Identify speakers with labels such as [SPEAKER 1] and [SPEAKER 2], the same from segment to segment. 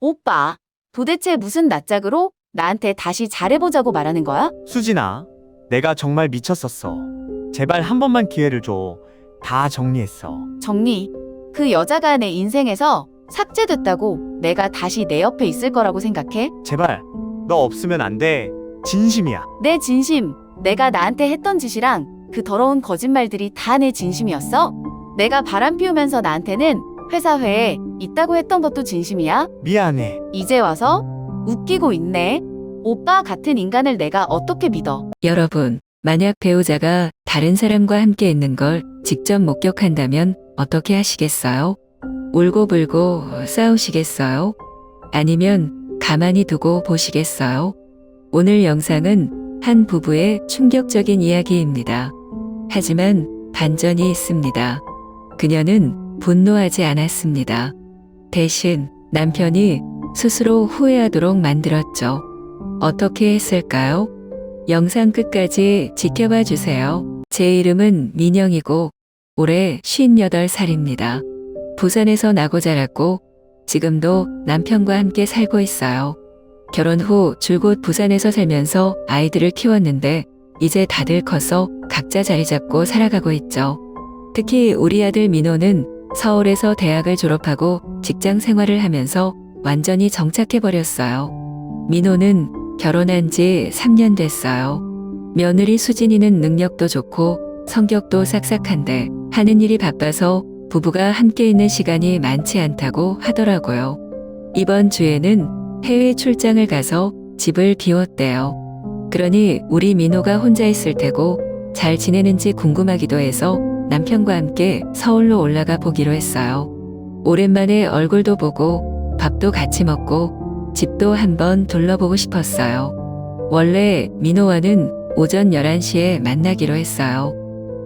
[SPEAKER 1] 오빠, 도대체 무슨 낯짝으로 나한테 다시 잘해보자고 말하는 거야?
[SPEAKER 2] 수진아, 내가 정말 미쳤었어. 제발 한 번만 기회를 줘. 다 정리했어.
[SPEAKER 1] 정리. 그 여자가 내 인생에서 삭제됐다고 내가 다시 내 옆에 있을 거라고 생각해?
[SPEAKER 2] 제발, 너 없으면 안 돼. 진심이야.
[SPEAKER 1] 내 진심, 내가 나한테 했던 짓이랑 그 더러운 거짓말들이 다 내 진심이었어? 내가 바람 피우면서 나한테는 회사 회에 있다고 했던 것도 진심이야?
[SPEAKER 2] 미안해.
[SPEAKER 1] 이제 와서 웃기고 있네. 오빠 같은 인간을 내가 어떻게 믿어?
[SPEAKER 3] 여러분, 만약 배우자가 다른 사람과 함께 있는 걸 직접 목격한다면 어떻게 하시겠어요? 울고불고 싸우시겠어요? 아니면 가만히 두고 보시겠어요? 오늘 영상은 한 부부의 충격적인 이야기입니다. 하지만 반전이 있습니다. 그녀는 분노하지 않았습니다. 대신 남편이 스스로 후회하도록 만들었죠. 어떻게 했을까요? 영상 끝까지 지켜봐 주세요. 제 이름은 민영이고 올해 58살입니다. 부산에서 나고 자랐고 지금도 남편과 함께 살고 있어요. 결혼 후 줄곧 부산에서 살면서 아이들을 키웠는데 이제 다들 커서 각자 자리 잡고 살아가고 있죠. 특히 우리 아들 민호는 서울에서 대학을 졸업하고 직장 생활을 하면서 완전히 정착해버렸어요. 민호는 결혼한 지 3년 됐어요. 며느리 수진이는 능력도 좋고 성격도 싹싹한데 하는 일이 바빠서 부부가 함께 있는 시간이 많지 않다고 하더라고요. 이번 주에는 해외 출장을 가서 집을 비웠대요. 그러니 우리 민호가 혼자 있을 테고 잘 지내는지 궁금하기도 해서 남편과 함께 서울로 올라가 보기로 했어요. 오랜만에 얼굴도 보고 밥도 같이 먹고 집도 한번 둘러보고 싶었어요. 원래 민호와는 오전 11시에 만나기로 했어요.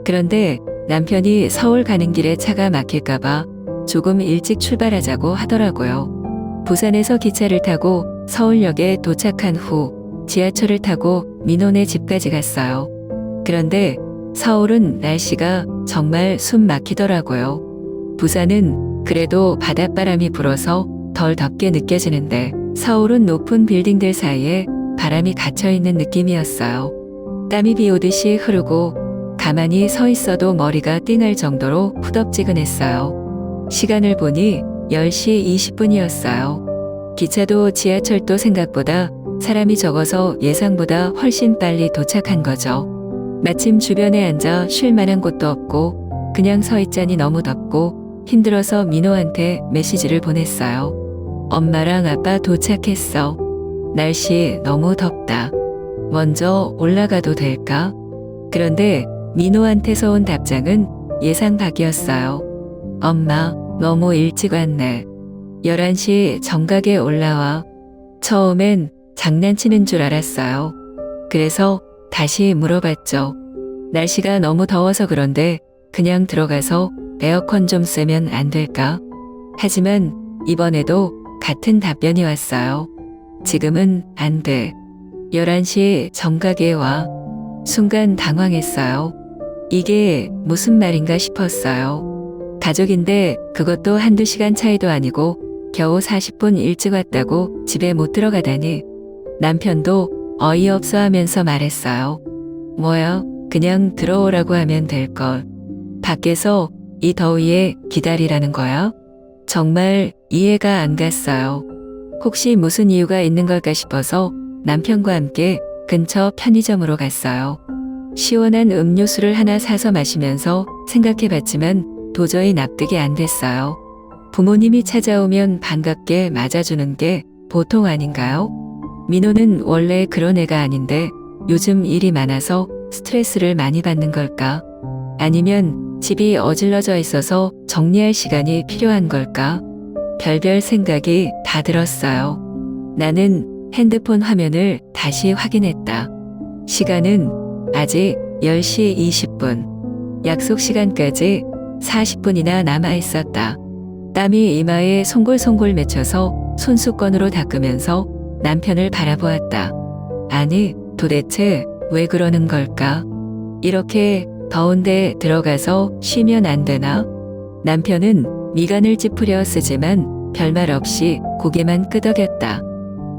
[SPEAKER 3] 그런데 남편이 서울 가는 길에 차가 막힐까봐 조금 일찍 출발하자고 하더라고요. 부산에서 기차를 타고 서울역에 도착한 후 지하철을 타고 민호네 집까지 갔어요. 그런데 서울은 날씨가 정말 숨 막히더라고요. 부산은 그래도 바닷바람이 불어서 덜 덥게 느껴지는데 서울은 높은 빌딩들 사이에 바람이 갇혀있는 느낌이었어요. 땀이 비 오듯이 흐르고 가만히 서 있어도 머리가 띵할 정도로 후덥지근했어요. 시간을 보니 10시 20분이었어요. 기차도 지하철도 생각보다 사람이 적어서 예상보다 훨씬 빨리 도착한 거죠. 마침 주변에 앉아 쉴 만한 곳도 없고 그냥 서 있자니 너무 덥고 힘들어서 민호한테 메시지를 보냈어요. 엄마랑 아빠 도착했어. 날씨 너무 덥다. 먼저 올라가도 될까? 그런데 민호한테서 온 답장은 예상 밖이었어요. 엄마, 너무 일찍 왔네. 11시 정각에 올라와. 처음엔 장난치는 줄 알았어요. 그래서 다시 물어봤죠. 날씨가 너무 더워서 그런데 그냥 들어가서 에어컨 좀 쓰면 안 될까? 하지만 이번에도 같은 답변이 왔어요. 지금은 안 돼. 11시 정각에 와. 순간 당황했어요. 이게 무슨 말인가 싶었어요. 가족인데 그것도 한두 시간 차이도 아니고 겨우 40분 일찍 왔다고 집에 못 들어가다니. 남편도 어이없어 하면서 말했어요. 뭐야, 그냥 들어오라고 하면 될걸. 밖에서 이 더위에 기다리라는 거야? 정말 이해가 안 갔어요. 혹시 무슨 이유가 있는 걸까 싶어서 남편과 함께 근처 편의점으로 갔어요. 시원한 음료수를 하나 사서 마시면서 생각해봤지만 도저히 납득이 안 됐어요. 부모님이 찾아오면 반갑게 맞아주는 게 보통 아닌가요? 민호는 원래 그런 애가 아닌데 요즘 일이 많아서 스트레스를 많이 받는 걸까? 아니면 집이 어질러져 있어서 정리할 시간이 필요한 걸까? 별별 생각이 다 들었어요. 나는 핸드폰 화면을 다시 확인했다. 시간은 아직 10시 20분. 약속 시간까지 40분이나 남아 있었다. 땀이 이마에 송골송골 맺혀서 손수건으로 닦으면서 남편을 바라보았다. 아니, 도대체 왜 그러는 걸까? 이렇게 더운데 들어가서 쉬면 안 되나? 남편은 미간을 찌푸려 쓰지만 별말 없이 고개만 끄덕였다.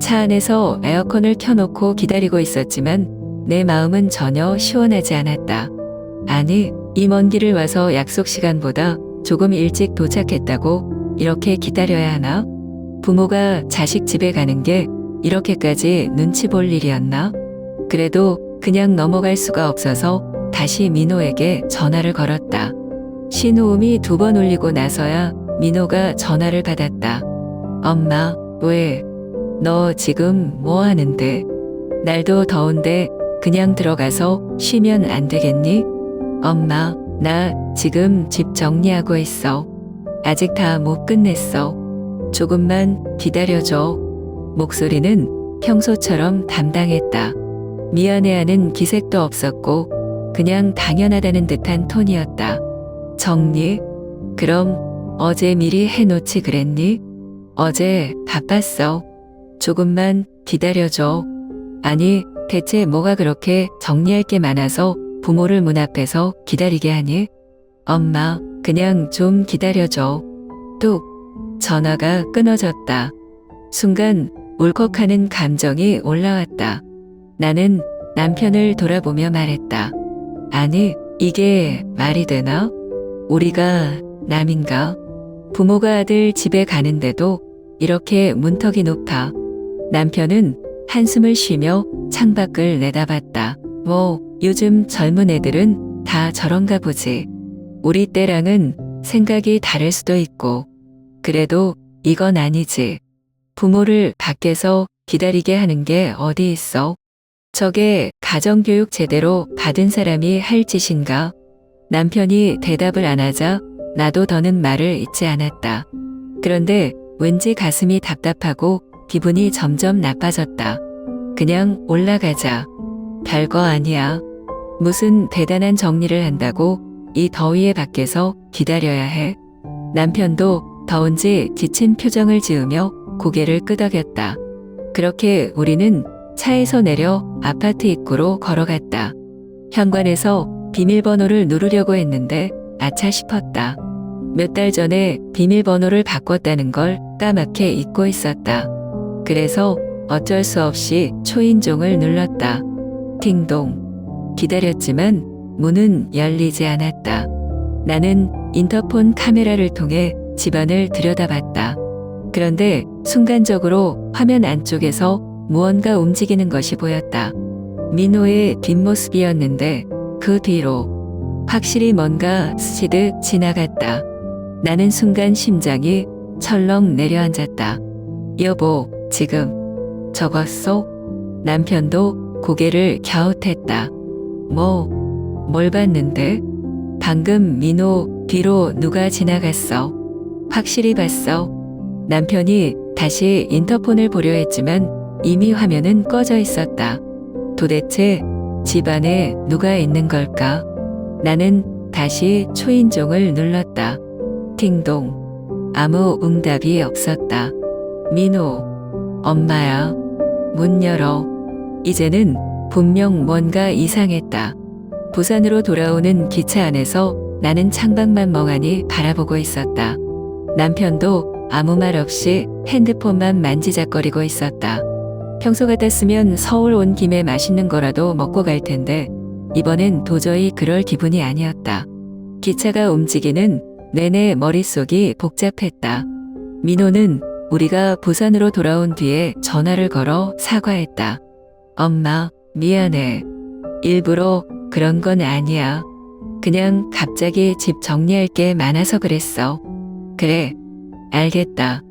[SPEAKER 3] 차 안에서 에어컨을 켜놓고 기다리고 있었지만 내 마음은 전혀 시원하지 않았다. 아니, 이 먼 길을 와서 약속 시간보다 조금 일찍 도착했다고 이렇게 기다려야 하나? 부모가 자식 집에 가는 게 이렇게까지 눈치 볼 일이었나? 그래도 그냥 넘어갈 수가 없어서 다시 민호에게 전화를 걸었다. 신호음이 2번 울리고 나서야 민호가 전화를 받았다. 엄마, 왜? 너 지금 뭐 하는데? 날도 더운데 그냥 들어가서 쉬면 안 되겠니? 엄마, 나 지금 집 정리하고 있어. 아직 다 못 끝냈어. 조금만 기다려줘. 목소리는 평소처럼 담당했다. 미안해하는 기색도 없었고 그냥 당연하다는 듯한 톤이었다. 정리? 그럼 어제 미리 해놓지 그랬니? 어제 바빴어. 조금만 기다려줘. 아니, 대체 뭐가 그렇게 정리할 게 많아서 부모를 문 앞에서 기다리게 하니? 엄마, 그냥 좀 기다려줘. 뚝. 전화가 끊어졌다. 순간 울컥하는 감정이 올라왔다. 나는 남편을 돌아보며 말했다. 아니, 이게 말이 되나? 우리가 남인가? 부모가 아들 집에 가는데도 이렇게 문턱이 높아. 남편은 한숨을 쉬며 창밖을 내다봤다. 뭐, 요즘 젊은 애들은 다 저런가 보지. 우리 때랑은 생각이 다를 수도 있고. 그래도 이건 아니지. 부모를 밖에서 기다리게 하는 게 어디 있어? 저게 가정교육 제대로 받은 사람이 할 짓인가? 남편이 대답을 안 하자 나도 더는 말을 잇지 않았다. 그런데 왠지 가슴이 답답하고 기분이 점점 나빠졌다. 그냥 올라가자. 별거 아니야. 무슨 대단한 정리를 한다고 이 더위에 밖에서 기다려야 해. 남편도 더운지 지친 표정을 지으며 고개를 끄덕였다. 그렇게 우리는 차에서 내려 아파트 입구로 걸어갔다. 현관에서 비밀번호를 누르려고 했는데 아차 싶었다. 몇 달 전에 비밀번호를 바꿨다는 걸 까맣게 잊고 있었다. 그래서 어쩔 수 없이 초인종을 눌렀다. 띵동. 기다렸지만 문은 열리지 않았다. 나는 인터폰 카메라를 통해 집안을 들여다봤다. 그런데 순간적으로 화면 안쪽에서 무언가 움직이는 것이 보였다. 민호의 뒷모습이었는데 그 뒤로 확실히 뭔가 스치듯 지나갔다. 나는 순간 심장이 철렁 내려앉았다. 여보, 지금 적었어? 남편도 고개를 갸웃했다. 뭘 봤는데? 방금 민호 뒤로 누가 지나갔어. 확실히 봤어. 남편이 다시 인터폰을 보려 했지만 이미 화면은 꺼져 있었다. 도대체 집안에 누가 있는 걸까? 나는 다시 초인종을 눌렀다. 띵동. 아무 응답이 없었다. 민호, 엄마야. 문 열어. 이제는 분명 뭔가 이상했다. 부산으로 돌아오는 기차 안에서 나는 창밖만 멍하니 바라보고 있었다. 남편도 아무 말 없이 핸드폰만 만지작거리고 있었다. 평소 같았으면 서울 온 김에 맛있는 거라도 먹고 갈 텐데 이번엔 도저히 그럴 기분이 아니었다. 기차가 움직이는 내내 머릿속이 복잡했다. 민호는 우리가 부산으로 돌아온 뒤에 전화를 걸어 사과했다. 엄마, 미안해. 일부러 그런 건 아니야. 그냥 갑자기 집 정리할 게 많아서 그랬어. 그래, 알겠다.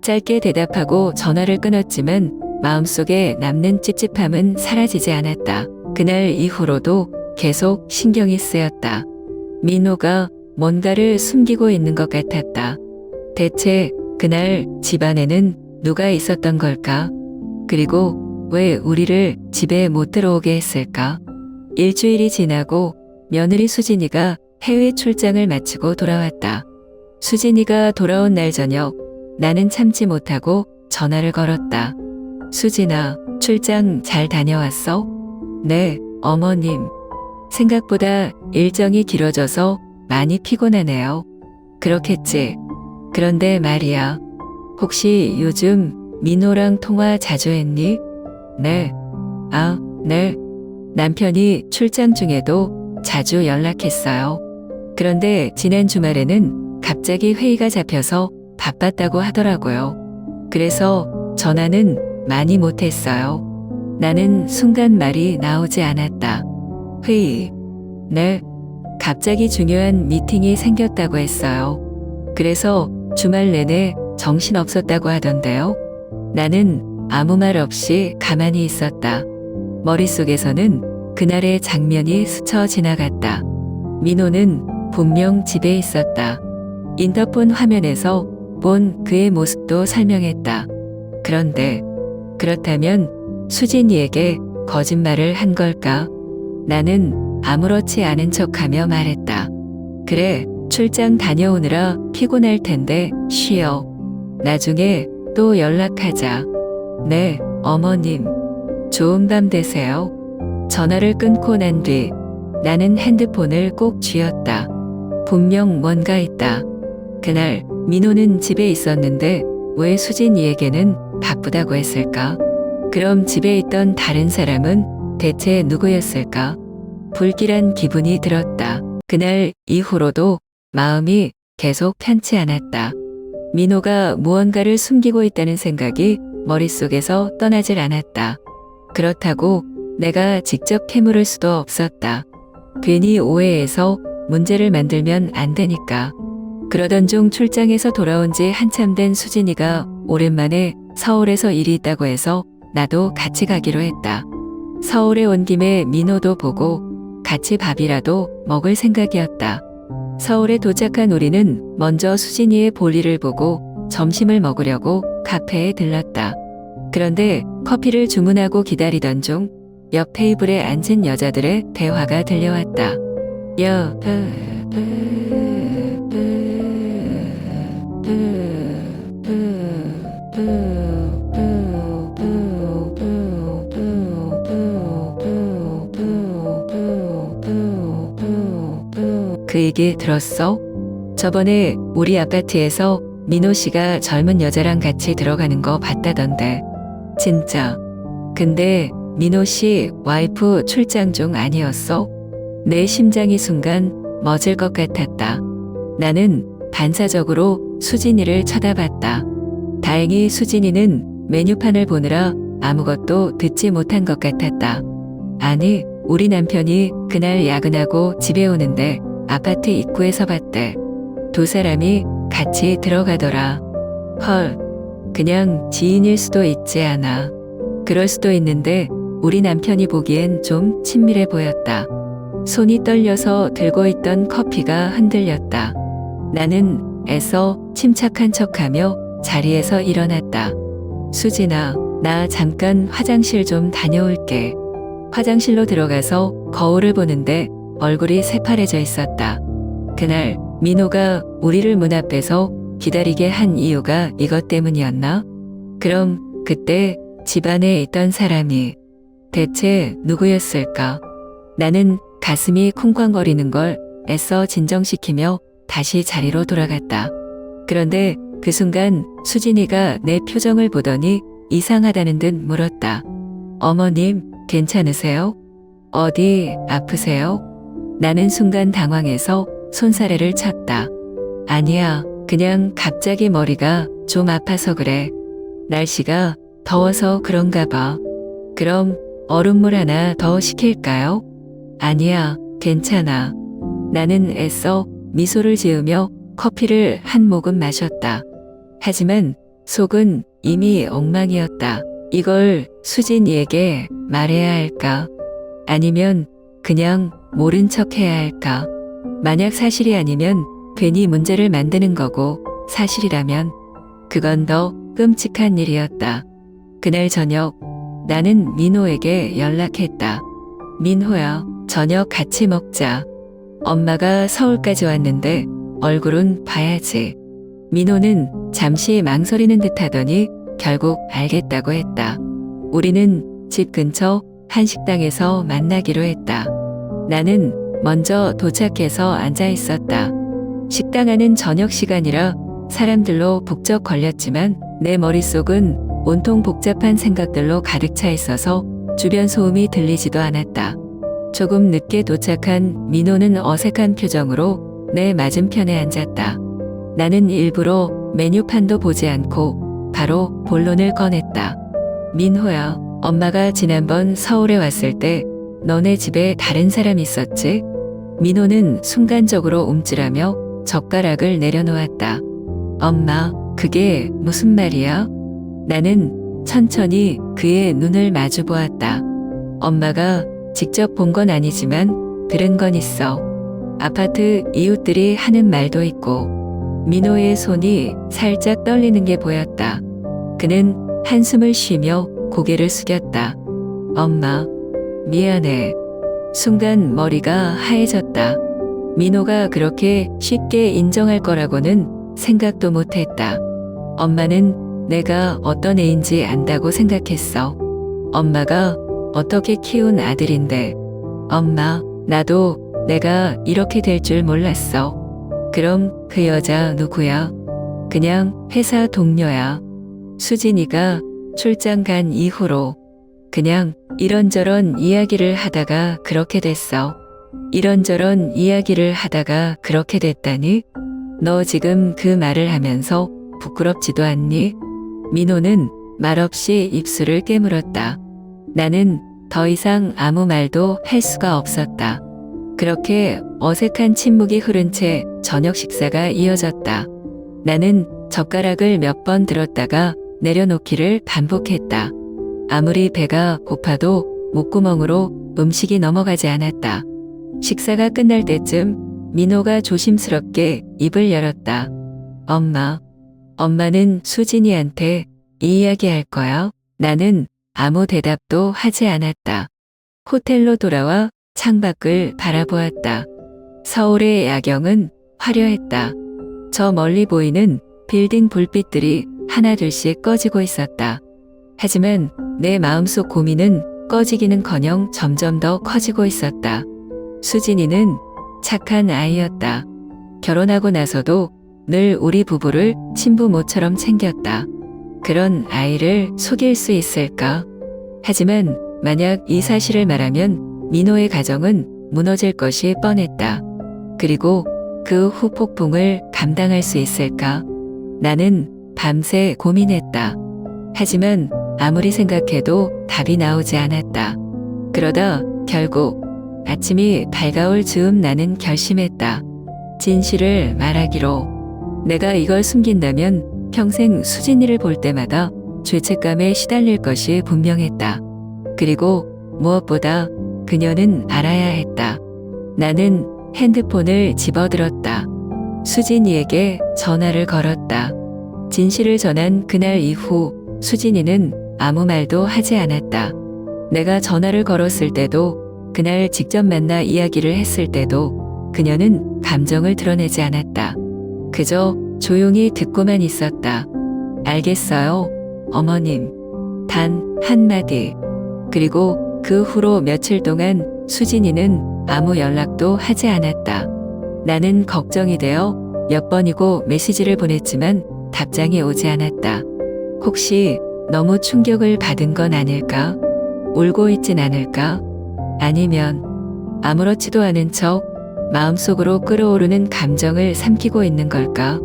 [SPEAKER 3] 짧게 대답하고 전화를 끊었지만 마음속에 남는 찝찝함은 사라지지 않았다. 그날 이후로도 계속 신경이 쓰였다. 민호가 뭔가를 숨기고 있는 것 같았다. 대체 그날 집안에는 누가 있었던 걸까? 그리고 왜 우리를 집에 못 들어오게 했을까? 일주일이 지나고 며느리 수진이가 해외 출장을 마치고 돌아왔다. 수진이가 돌아온 날 저녁 나는 참지 못하고 전화를 걸었다. 수진아, 출장 잘 다녀왔어? 네, 어머님. 생각보다 일정이 길어져서 많이 피곤하네요. 그렇겠지. 그런데 말이야. 혹시 요즘 민호랑 통화 자주 했니? 네. 아, 네. 남편이 출장 중에도 자주 연락했어요. 그런데 지난 주말에는 갑자기 회의가 잡혀서 바빴다고 하더라고요. 그래서 전화는 많이 못했어요. 나는 순간 말이 나오지 않았다. 회의. 네. 갑자기 중요한 미팅이 생겼다고 했어요. 그래서 주말 내내 정신없었다고 하던데요. 나는 아무 말 없이 가만히 있었다. 머릿속에서는 그날의 장면이 스쳐 지나갔다. 민호는 분명 집에 있었다. 인터폰 화면에서 본 그의 모습도 설명했다. 그런데 그렇다면 수진이에게 거짓말을 한 걸까? 나는 아무렇지 않은 척하며 말했다. 그래, 출장 다녀오느라 피곤할 텐데 쉬어. 나중에 또 연락하자. 네, 어머님. 좋은 밤 되세요. 전화를 끊고 난 뒤 나는 핸드폰을 꼭 쥐었다. 분명 뭔가 있다. 그날 민호는 집에 있었는데 왜 수진이에게는 바쁘다고 했을까? 그럼 집에 있던 다른 사람은 대체 누구였을까? 불길한 기분이 들었다. 그날 이후로도 마음이 계속 편치 않았다. 민호가 무언가를 숨기고 있다는 생각이 머릿속에서 떠나질 않았다. 그렇다고 내가 직접 캐물을 수도 없었다. 괜히 오해해서 문제를 만들면 안 되니까. 그러던 중 출장에서 돌아온 지 한참 된 수진이가 오랜만에 서울에서 일이 있다고 해서 나도 같이 가기로 했다. 서울에 온 김에 민호도 보고 같이 밥이라도 먹을 생각이었다. 서울에 도착한 우리는 먼저 수진이의 볼일을 보고 점심을 먹으려고 카페에 들렀다. 그런데 커피를 주문하고 기다리던 중 옆 테이블에 앉은 여자들의 대화가 들려왔다. 그 얘기 들었어? 저번에 우리 아파트에서 민호 씨가 젊은 여자랑 같이 들어가는 거 봤다던데. 진짜. 근데 민호 씨 와이프 출장 중 아니었어? 내 심장이 순간 멎을 것 같았다. 나는 반사적으로 수진이를 쳐다봤다. 다행히 수진이는 메뉴판을 보느라 아무것도 듣지 못한 것 같았다. 아니, 우리 남편이 그날 야근하고 집에 오는데 아파트 입구에서 봤대. 두 사람이 같이 들어가더라. 헐, 그냥 지인일 수도 있지 않아. 그럴 수도 있는데 우리 남편이 보기엔 좀 친밀해 보였다. 손이 떨려서 들고 있던 커피가 흔들렸다. 나는 애써 침착한 척하며 자리에서 일어났다. 수진아, 나 잠깐 화장실 좀 다녀올게. 화장실로 들어가서 거울을 보는데 얼굴이 새파래져 있었다. 그날 민호가 우리를 문 앞에서 기다리게 한 이유가 이것 때문이었나? 그럼 그때 집안에 있던 사람이 대체 누구였을까? 나는 가슴이 쿵쾅거리는 걸 애써 진정시키며 다시 자리로 돌아갔다. 그런데 그 순간 수진이가 내 표정을 보더니 이상하다는 듯 물었다. 어머님, 괜찮으세요? 어디 아프세요? 나는 순간 당황해서 손사래를 쳤다. 아니야, 그냥 갑자기 머리가 좀 아파서 그래. 날씨가 더워서 그런가 봐. 그럼 얼음물 하나 더 시킬까요? 아니야, 괜찮아. 나는 애써 미소를 지으며 커피를 한 모금 마셨다. 하지만 속은 이미 엉망이었다. 이걸 수진이에게 말해야 할까? 아니면 그냥 모른 척 해야 할까? 만약 사실이 아니면 괜히 문제를 만드는 거고, 사실이라면 그건 더 끔찍한 일이었다. 그날 저녁 나는 민호에게 연락했다. 민호야, 저녁 같이 먹자. 엄마가 서울까지 왔는데 얼굴은 봐야지. 민호는 잠시 망설이는 듯 하더니 결국 알겠다고 했다. 우리는 집 근처 한 식당에서 만나기로 했다. 나는 먼저 도착해서 앉아 있었다. 식당 안은 저녁 시간이라 사람들로 북적 걸렸지만 내 머릿속은 온통 복잡한 생각들로 가득 차 있어서 주변 소음이 들리지도 않았다. 조금 늦게 도착한 민호는 어색한 표정으로 내 맞은편에 앉았다. 나는 일부러 메뉴판도 보지 않고 바로 본론을 꺼냈다. 민호야, 엄마가 지난번 서울에 왔을 때 너네 집에 다른 사람 있었지? 민호는 순간적으로 움찔하며 젓가락을 내려놓았다. 엄마, 그게 무슨 말이야? 나는 천천히 그의 눈을 마주 보았다. 엄마가 직접 본 건 아니지만 들은 건 있어. 아파트 이웃들이 하는 말도 있고. 민호의 손이 살짝 떨리는 게 보였다. 그는 한숨을 쉬며 고개를 숙였다. 엄마, 미안해. 순간 머리가 하얘졌다. 민호가 그렇게 쉽게 인정할 거라고는 생각도 못했다. 엄마는 내가 어떤 애인지 안다고 생각했어. 엄마가 어떻게 키운 아들인데. 엄마, 나도 내가 이렇게 될 줄 몰랐어. 그럼 그 여자 누구야? 그냥 회사 동료야. 수진이가 출장 간 이후로 그냥 이런저런 이야기를 하다가 그렇게 됐어. 이런저런 이야기를 하다가 그렇게 됐다니? 너 지금 그 말을 하면서 부끄럽지도 않니? 민호는 말없이 입술을 깨물었다. 나는 더 이상 아무 말도 할 수가 없었다. 그렇게 어색한 침묵이 흐른 채 저녁 식사가 이어졌다. 나는 젓가락을 몇 번 들었다가 내려놓기를 반복했다. 아무리 배가 고파도 목구멍으로 음식이 넘어가지 않았다. 식사가 끝날 때쯤 민호가 조심스럽게 입을 열었다. 엄마, 엄마는 수진이한테 이 이야기 할 거야? 나는 아무 대답도 하지 않았다. 호텔로 돌아와 창밖을 바라보았다. 서울의 야경은 화려했다. 저 멀리 보이는 빌딩 불빛들이 하나둘씩 꺼지고 있었다. 하지만 내 마음속 고민은 꺼지기는커녕 점점 더 커지고 있었다. 수진이는 착한 아이였다. 결혼하고 나서도 늘 우리 부부를 친부모처럼 챙겼다. 그런 아이를 속일 수 있을까? 하지만 만약 이 사실을 말하면 민호의 가정은 무너질 것이 뻔했다. 그리고 그 후 폭풍을 감당할 수 있을까? 나는 밤새 고민했다. 하지만 아무리 생각해도 답이 나오지 않았다. 그러다 결국 아침이 밝아올 즈음 나는 결심했다. 진실을 말하기로. 내가 이걸 숨긴다면 평생 수진이를 볼 때마다 죄책감에 시달릴 것이 분명했다. 그리고 무엇보다 그녀는 알아야 했다. 나는 핸드폰을 집어들었다. 수진이에게 전화를 걸었다. 진실을 전한 그날 이후 수진이는 아무 말도 하지 않았다. 내가 전화를 걸었을 때도, 그날 직접 만나 이야기를 했을 때도 그녀는 감정을 드러내지 않았다. 그저 조용히 듣고만 있었다. 알겠어요, 어머님. 단 한마디. 그리고 그 후로 며칠 동안 수진이는 아무 연락도 하지 않았다. 나는 걱정이 되어 몇 번이고 메시지를 보냈지만 답장이 오지 않았다. 혹시 너무 충격을 받은 건 아닐까? 울고 있진 않을까? 아니면 아무렇지도 않은 척 마음속으로 끓어오르는 감정을 삼키고 있는 걸까?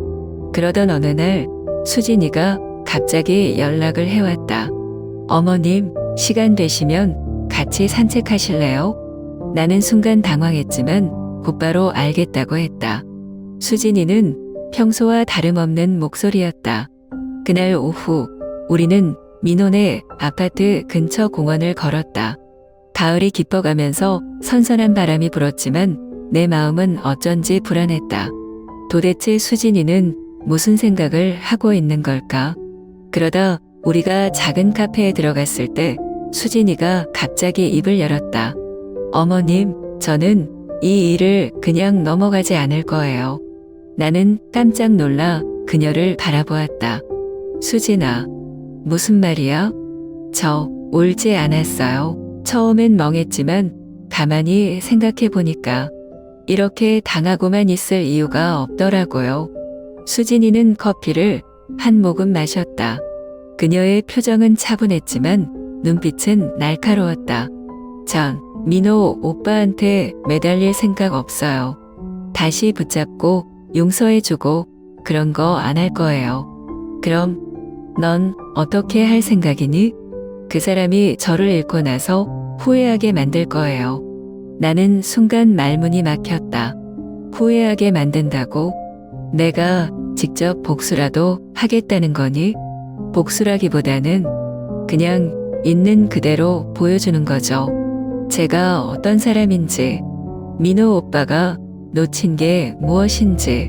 [SPEAKER 3] 그러던 어느 날 수진이가 갑자기 연락을 해왔다. 어머님, 시간 되시면 같이 산책하실래요? 나는 순간 당황했지만 곧바로 알겠다고 했다. 수진이는 평소와 다름없는 목소리였다. 그날 오후 우리는 민호네 아파트 근처 공원을 걸었다. 가을이 깊어가면서 선선한 바람이 불었지만 내 마음은 어쩐지 불안했다. 도대체 수진이는 무슨 생각을 하고 있는 걸까? 그러다 우리가 작은 카페에 들어갔을 때 수진이가 갑자기 입을 열었다. 어머님, 저는 이 일을 그냥 넘어가지 않을 거예요. 나는 깜짝 놀라 그녀를 바라보았다. 수진아, 무슨 말이야? 저 울지 않았어요. 처음엔 멍했지만 가만히 생각해 보니까 이렇게 당하고만 있을 이유가 없더라고요. 수진이는 커피를 한 모금 마셨다. 그녀의 표정은 차분했지만 눈빛은 날카로웠다. 민호 오빠한테 매달릴 생각 없어요. 다시 붙잡고 용서해주고 그런 거 안 할 거예요. 그럼 넌 어떻게 할 생각이니? 그 사람이 저를 잃고 나서 후회하게 만들 거예요. 나는 순간 말문이 막혔다. 후회하게 만든다고? 내가 직접 복수라도 하겠다는 거니? 복수라기보다는 그냥 있는 그대로 보여주는 거죠. 제가 어떤 사람인지, 민호 오빠가 놓친 게 무엇인지.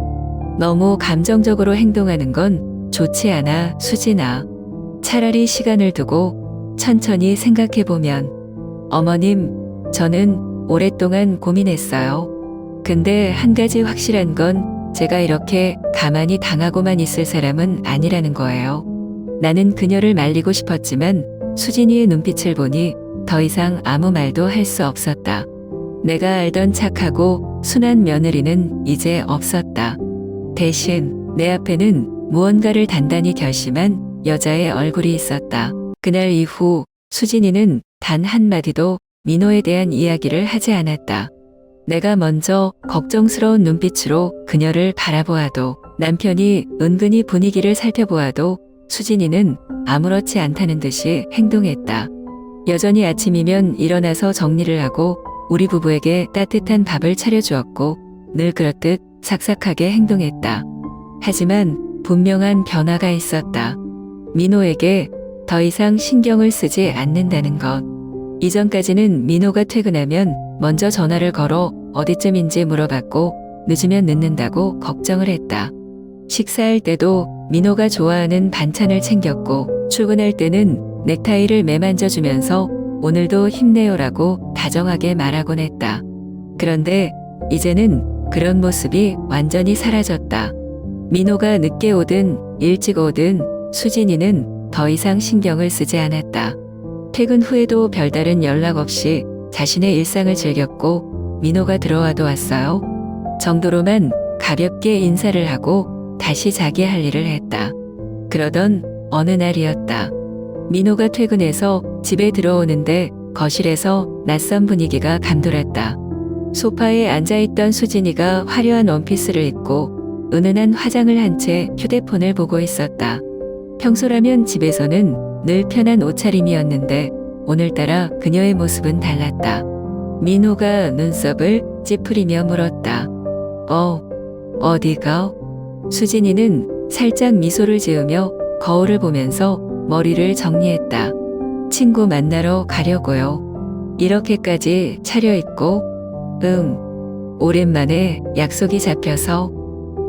[SPEAKER 3] 너무 감정적으로 행동하는 건 좋지 않아, 수진아. 차라리 시간을 두고 천천히 생각해보면. 어머님, 저는 오랫동안 고민했어요. 근데 한 가지 확실한 건 제가 이렇게 가만히 당하고만 있을 사람은 아니라는 거예요. 나는 그녀를 말리고 싶었지만 수진이의 눈빛을 보니 더 이상 아무 말도 할 수 없었다. 내가 알던 착하고 순한 며느리는 이제 없었다. 대신 내 앞에는 무언가를 단단히 결심한 여자의 얼굴이 있었다. 그날 이후 수진이는 단 한마디도 민호에 대한 이야기를 하지 않았다. 내가 먼저 걱정스러운 눈빛으로 그녀를 바라보아도, 남편이 은근히 분위기를 살펴보아도 수진이는 아무렇지 않다는 듯이 행동했다. 여전히 아침이면 일어나서 정리를 하고 우리 부부에게 따뜻한 밥을 차려주었고 늘 그렇듯 삭삭하게 행동했다. 하지만 분명한 변화가 있었다. 민호에게 더 이상 신경을 쓰지 않는다는 것. 이전까지는 민호가 퇴근하면 먼저 전화를 걸어 어디쯤인지 물어봤고 늦으면 늦는다고 걱정을 했다. 식사할 때도 민호가 좋아하는 반찬을 챙겼고 출근할 때는 넥타이를 매만져주면서 오늘도 힘내요라고 다정하게 말하곤 했다. 그런데 이제는 그런 모습이 완전히 사라졌다. 민호가 늦게 오든 일찍 오든 수진이는 더 이상 신경을 쓰지 않았다. 퇴근 후에도 별다른 연락 없이 자신의 일상을 즐겼고 민호가 들어와도 왔어요 정도로만 가볍게 인사를 하고 다시 자기 할 일을 했다. 그러던 어느 날이었다. 민호가 퇴근해서 집에 들어오는데 거실에서 낯선 분위기가 감돌았다. 소파에 앉아있던 수진이가 화려한 원피스를 입고 은은한 화장을 한 채 휴대폰을 보고 있었다. 평소라면 집에서는 늘 편한 옷차림이었는데 오늘따라 그녀의 모습은 달랐다. 민호가 눈썹을 찌푸리며 물었다. 어디가? 수진이는 살짝 미소를 지으며 거울을 보면서 머리를 정리했다. 친구 만나러 가려고요. 이렇게까지 차려입고? 오랜만에 약속이 잡혀서.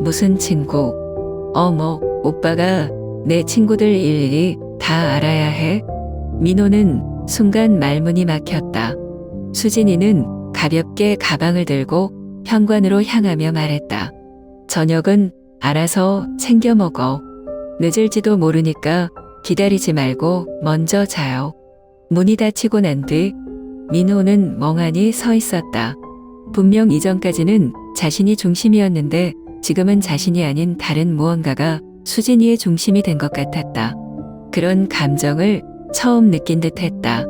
[SPEAKER 3] 무슨 친구? 어머, 오빠가 내 친구들 일일이 다 알아야 해? 민호는 순간 말문이 막혔다. 수진이는 가볍게 가방을 들고 현관으로 향하며 말했다. 저녁은 알아서 챙겨 먹어. 늦을지도 모르니까 기다리지 말고 먼저 자요. 문이 닫히고 난 뒤 민호는 멍하니 서 있었다. 분명 이전까지는 자신이 중심이었는데 지금은 자신이 아닌 다른 무언가가 수진이의 중심이 된 것 같았다. 그런 감정을 처음 느낀 듯 했다.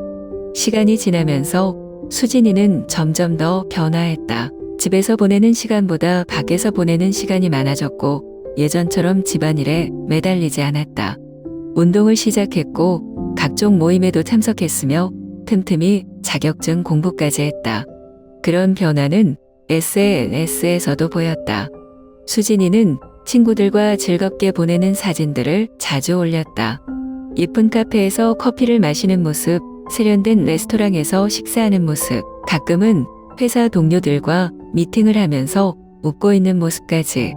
[SPEAKER 3] 시간이 지나면서 수진이는 점점 더 변화했다. 집에서 보내는 시간보다 밖에서 보내는 시간이 많아졌고 예전처럼 집안일에 매달리지 않았다. 운동을 시작했고 각종 모임에도 참석했으며 틈틈이 자격증 공부까지 했다. 그런 변화는 SNS에서도 보였다. 수진이는 친구들과 즐겁게 보내는 사진들을 자주 올렸다. 예쁜 카페에서 커피를 마시는 모습, 세련된 레스토랑에서 식사하는 모습, 가끔은 회사 동료들과 미팅을 하면서 웃고 있는 모습까지.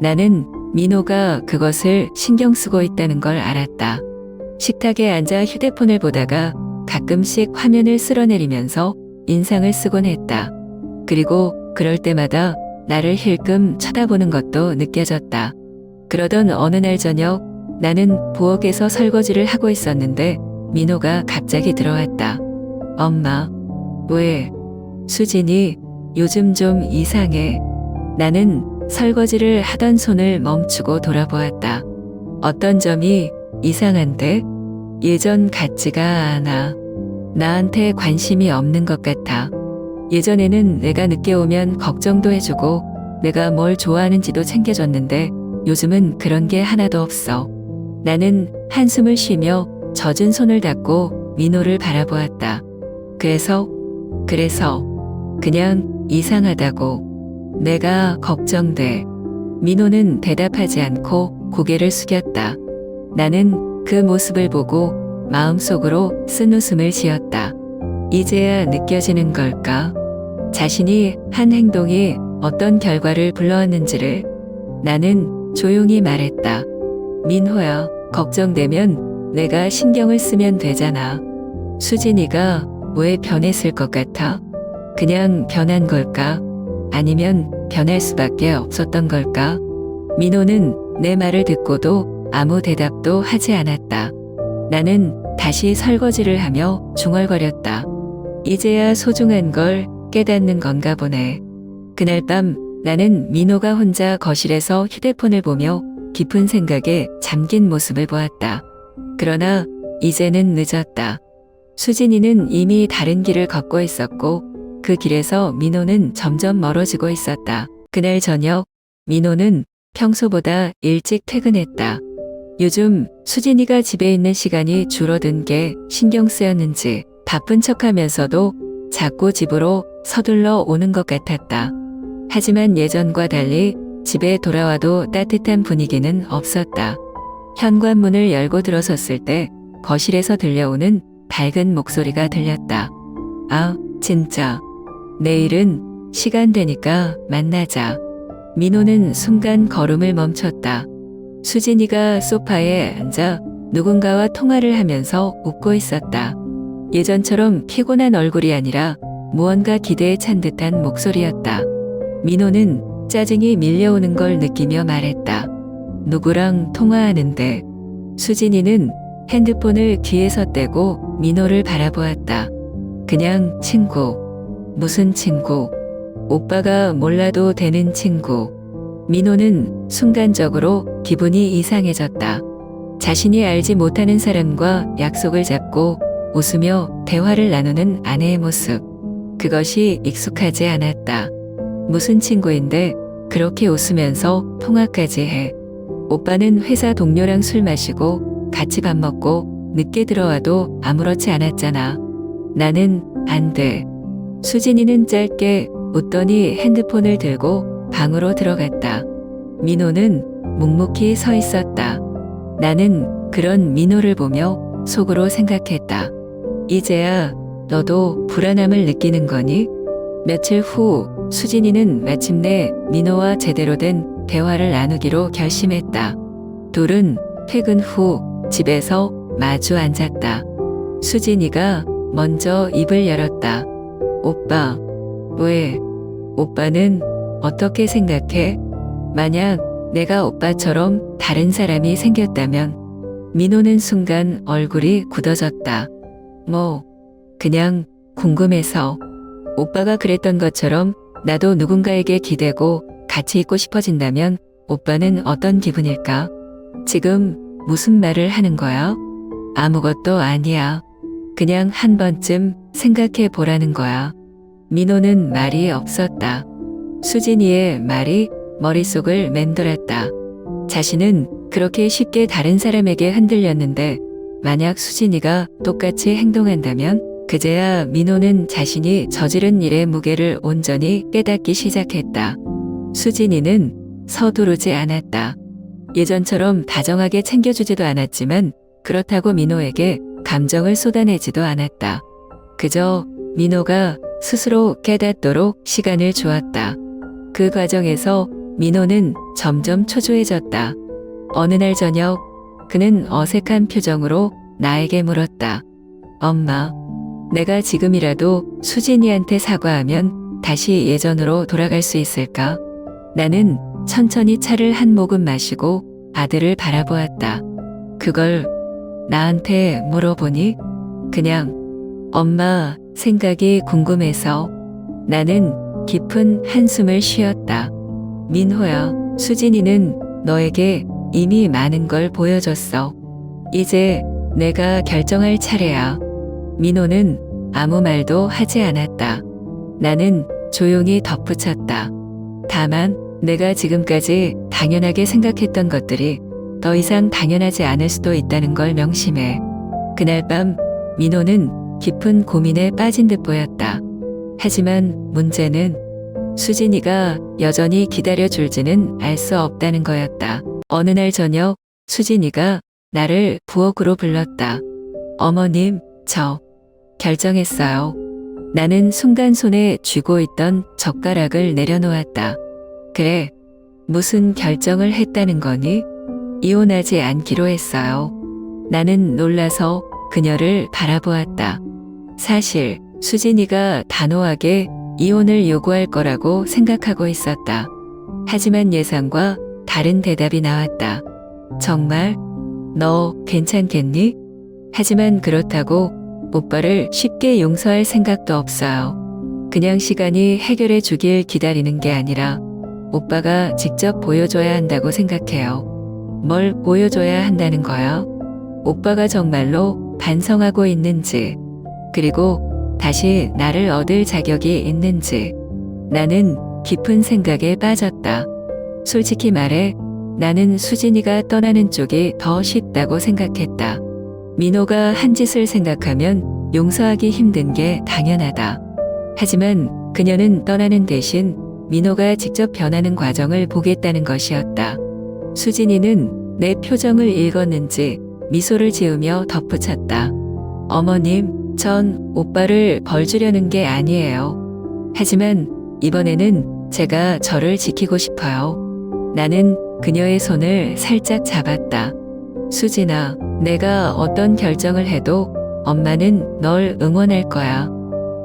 [SPEAKER 3] 나는 민호가 그것을 신경 쓰고 있다는 걸 알았다. 식탁에 앉아 휴대폰을 보다가 가끔씩 화면을 쓸어내리면서 인상을 쓰곤 했다. 그리고 그럴 때마다 나를 힐끔 쳐다보는 것도 느껴졌다. 그러던 어느 날 저녁 나는 부엌에서 설거지를 하고 있었는데 민호가 갑자기 들어왔다. 엄마, 왜? 수진이 요즘 좀 이상해. 나는 설거지를 하던 손을 멈추고 돌아보았다. 어떤 점이 이상한데? 예전 같지가 않아. 나한테 관심이 없는 것 같아. 예전에는 내가 늦게 오면 걱정도 해주고 내가 뭘 좋아하는지도 챙겨줬는데 요즘은 그런 게 하나도 없어. 나는 한숨을 쉬며 젖은 손을 닦고 민호를 바라보았다. 그래서 그냥 이상하다고. 내가 걱정돼. 민호는 대답하지 않고 고개를 숙였다. 나는 그 모습을 보고 마음속으로 쓴웃음을 지었다. 이제야 느껴지는 걸까? 자신이 한 행동이 어떤 결과를 불러왔는지를. 나는 조용히 말했다. 민호야, 걱정되면 내가 신경을 쓰면 되잖아. 수진이가 왜 변했을 것 같아? 그냥 변한 걸까? 아니면 변할 수밖에 없었던 걸까? 민호는 내 말을 듣고도 아무 대답도 하지 않았다. 나는 다시 설거지를 하며 중얼거렸다. 이제야 소중한 걸 깨닫는 건가 보네. 그날 밤 나는 민호가 혼자 거실에서 휴대폰을 보며 깊은 생각에 잠긴 모습을 보았다. 그러나 이제는 늦었다. 수진이는 이미 다른 길을 걷고 있었고 그 길에서 민호는 점점 멀어지고 있었다. 그날 저녁 민호는 평소보다 일찍 퇴근했다. 요즘 수진이가 집에 있는 시간이 줄어든 게 신경 쓰였는지 바쁜 척하면서도 자꾸 집으로 서둘러 오는 것 같았다. 하지만 예전과 달리 집에 돌아와도 따뜻한 분위기는 없었다. 현관문을 열고 들어섰을 때 거실에서 들려오는 밝은 목소리가 들렸다. 아, 진짜. 내일은 시간 되니까 만나자. 민호는 순간 걸음을 멈췄다. 수진이가 소파에 앉아 누군가와 통화를 하면서 웃고 있었다. 예전처럼 피곤한 얼굴이 아니라 무언가 기대에 찬 듯한 목소리였다. 민호는 짜증이 밀려오는 걸 느끼며 말했다. 누구랑 통화하는데? 수진이는 핸드폰을 귀에서 떼고 민호를 바라보았다. 그냥 친구. 무슨 친구? 오빠가 몰라도 되는 친구. 민호는 순간적으로 기분이 이상해졌다. 자신이 알지 못하는 사람과 약속을 잡고 웃으며 대화를 나누는 아내의 모습. 그것이 익숙하지 않았다. 무슨 친구인데 그렇게 웃으면서 통화까지 해. 오빠는 회사 동료랑 술 마시고 같이 밥 먹고 늦게 들어와도 아무렇지 않았잖아. 나는 안 돼. 수진이는 짧게 웃더니 핸드폰을 들고 방으로 들어갔다. 민호는 묵묵히 서 있었다. 나는 그런 민호를 보며 속으로 생각했다. 이제야 너도 불안함을 느끼는 거니? 며칠 후 수진이는 마침내 민호와 제대로 된 대화를 나누기로 결심했다. 둘은 퇴근 후 집에서 마주 앉았다. 수진이가 먼저 입을 열었다. 오빠, 왜? 오빠는 어떻게 생각해? 만약 내가 오빠처럼 다른 사람이 생겼다면? 민호는 순간 얼굴이 굳어졌다. 그냥 궁금해서. 오빠가 그랬던 것처럼 나도 누군가에게 기대고 같이 있고 싶어진다면 오빠는 어떤 기분일까? 지금 무슨 말을 하는 거야? 아무것도 아니야. 그냥 한 번쯤 생각해 보라는 거야. 민호는 말이 없었다. 수진이의 말이 머릿속을 맴돌았다. 자신은 그렇게 쉽게 다른 사람에게 흔들렸는데 만약 수진이가 똑같이 행동한다면 그제야 민호는 자신이 저지른 일의 무게를 온전히 깨닫기 시작했다. 수진이는 서두르지 않았다. 예전처럼 다정하게 챙겨주지도 않았지만 그렇다고 민호에게 감정을 쏟아내지도 않았다. 그저 민호가 스스로 깨닫도록 시간을 주었다. 그 과정에서 민호는 점점 초조해졌다. 어느 날 저녁 그는 어색한 표정으로 나에게 물었다. 엄마, 내가 지금이라도 수진이한테 사과하면 다시 예전으로 돌아갈 수 있을까? 나는 천천히 차를 한 모금 마시고 아들을 바라보았다. 그걸 나한테 물어보니? 그냥 엄마 생각이 궁금해서. 나는 깊은 한숨을 쉬었다. 민호야, 수진이는 너에게 이미 많은 걸 보여줬어. 이제 내가 결정할 차례야. 민호는 아무 말도 하지 않았다. 나는 조용히 덧붙였다. 다만 내가 지금까지 당연하게 생각했던 것들이 더 이상 당연하지 않을 수도 있다는 걸 명심해. 그날 밤 민호는 깊은 고민에 빠진 듯 보였다. 하지만 문제는 수진이가 여전히 기다려줄지는 알 수 없다는 거였다. 어느 날 저녁 수진이가 나를 부엌으로 불렀다. 어머님, 저 결정했어요. 나는 순간 손에 쥐고 있던 젓가락을 내려놓았다. 그래, 무슨 결정을 했다는 거니? 이혼하지 않기로 했어요. 나는 놀라서 그녀를 바라보았다. 사실 수진이가 단호하게 이혼을 요구할 거라고 생각하고 있었다. 하지만 예상과 다른 대답이 나왔다. 정말? 너 괜찮겠니? 하지만 그렇다고 오빠를 쉽게 용서할 생각도 없어요. 그냥 시간이 해결해 주길 기다리는 게 아니라 오빠가 직접 보여줘야 한다고 생각해요. 뭘 보여줘야 한다는 거야? 오빠가 정말로 반성하고 있는지, 그리고 다시 나를 얻을 자격이 있는지. 나는 깊은 생각에 빠졌다. 솔직히 말해 나는 수진이가 떠나는 쪽이 더 쉽다고 생각했다. 민호가 한 짓을 생각하면 용서하기 힘든 게 당연하다. 하지만 그녀는 떠나는 대신 민호가 직접 변하는 과정을 보겠다는 것이었다. 수진이는 내 표정을 읽었는지 미소를 지으며 덧붙였다. 어머님, 전 오빠를 벌 주려는 게 아니에요. 하지만 이번에는 제가 저를 지키고 싶어요. 나는 그녀의 손을 살짝 잡았다. 수진아, 내가 어떤 결정을 해도 엄마는 널 응원할 거야.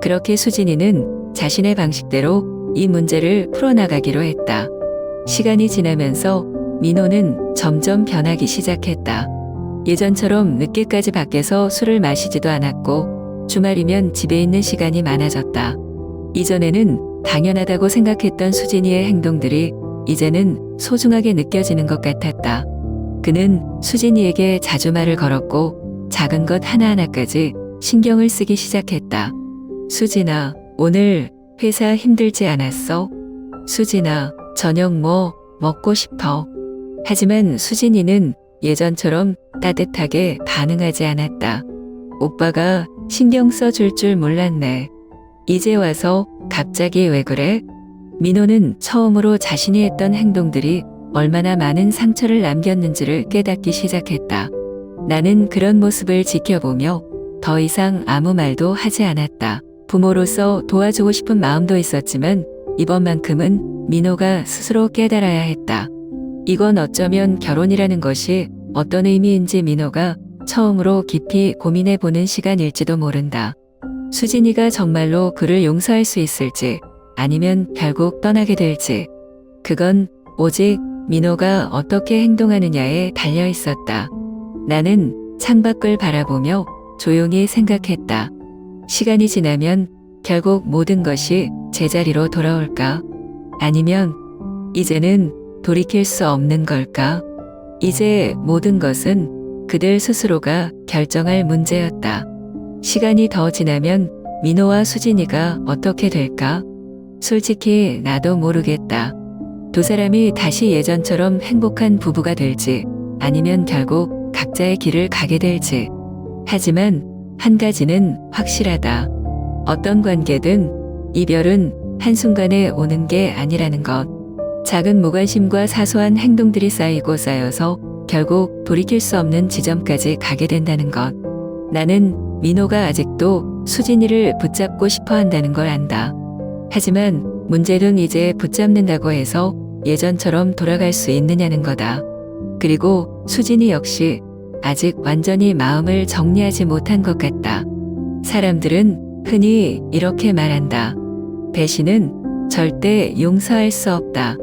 [SPEAKER 3] 그렇게 수진이는 자신의 방식대로 이 문제를 풀어나가기로 했다. 시간이 지나면서 민호는 점점 변하기 시작했다. 예전처럼 늦게까지 밖에서 술을 마시지도 않았고 주말이면 집에 있는 시간이 많아졌다. 이전에는 당연하다고 생각했던 수진이의 행동들이 이제는 소중하게 느껴지는 것 같았다. 그는 수진이에게 자주 말을 걸었고 작은 것 하나하나까지 신경을 쓰기 시작했다. 수진아, 오늘 회사 힘들지 않았어? 수진아, 저녁 뭐 먹고 싶어? 하지만 수진이는 예전처럼 따뜻하게 반응하지 않았다. 오빠가 신경 써줄 줄 몰랐네. 이제 와서 갑자기 왜 그래? 민호는 처음으로 자신이 했던 행동들이 얼마나 많은 상처를 남겼는지를 깨닫기 시작했다. 나는 그런 모습을 지켜보며 더 이상 아무 말도 하지 않았다. 부모로서 도와주고 싶은 마음도 있었지만 이번만큼은 민호가 스스로 깨달아야 했다. 이건 어쩌면 결혼이라는 것이 어떤 의미인지 민호가 처음으로 깊이 고민해보는 시간일지도 모른다. 수진이가 정말로 그를 용서할 수 있을지 아니면 결국 떠나게 될지, 그건 오직 민호가 어떻게 행동하느냐에 달려 있었다. 나는 창밖을 바라보며 조용히 생각했다. 시간이 지나면 결국 모든 것이 제자리로 돌아올까? 아니면 이제는 돌이킬 수 없는 걸까? 이제 모든 것은 그들 스스로가 결정할 문제였다. 시간이 더 지나면 민호와 수진이가 어떻게 될까? 솔직히 나도 모르겠다. 두 사람이 다시 예전처럼 행복한 부부가 될지 아니면 결국 각자의 길을 가게 될지. 하지만 한 가지는 확실하다. 어떤 관계든 이별은 한순간에 오는 게 아니라는 것. 작은 무관심과 사소한 행동들이 쌓이고 쌓여서 결국 돌이킬 수 없는 지점까지 가게 된다는 것. 나는 민호가 아직도 수진이를 붙잡고 싶어 한다는 걸 안다. 하지만 문제는 이제 붙잡는다고 해서 예전처럼 돌아갈 수 있느냐는 거다. 그리고 수진이 역시 아직 완전히 마음을 정리하지 못한 것 같다. 사람들은 흔히 이렇게 말한다. 배신은 절대 용서할 수 없다.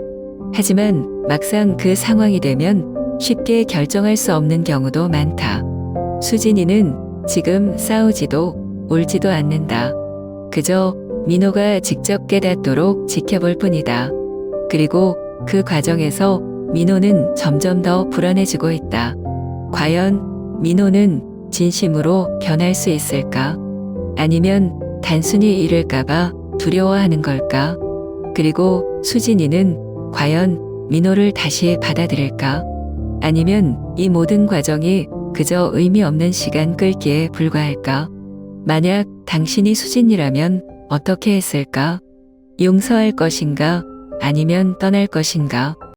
[SPEAKER 3] 하지만 막상 그 상황이 되면 쉽게 결정할 수 없는 경우도 많다. 수진이는 지금 싸우지도 울지도 않는다. 그저 민호가 직접 깨닫도록 지켜볼 뿐이다. 그리고 그 과정에서 민호는 점점 더 불안해지고 있다. 과연 민호는 진심으로 변할 수 있을까? 아니면 단순히 잃을까봐 두려워하는 걸까? 그리고 수진이는 과연 민호를 다시 받아들일까? 아니면 이 모든 과정이 그저 의미 없는 시간 끌기에 불과할까? 만약 당신이 수진이라면 어떻게 했을까? 용서할 것인가? 아니면 떠날 것인가?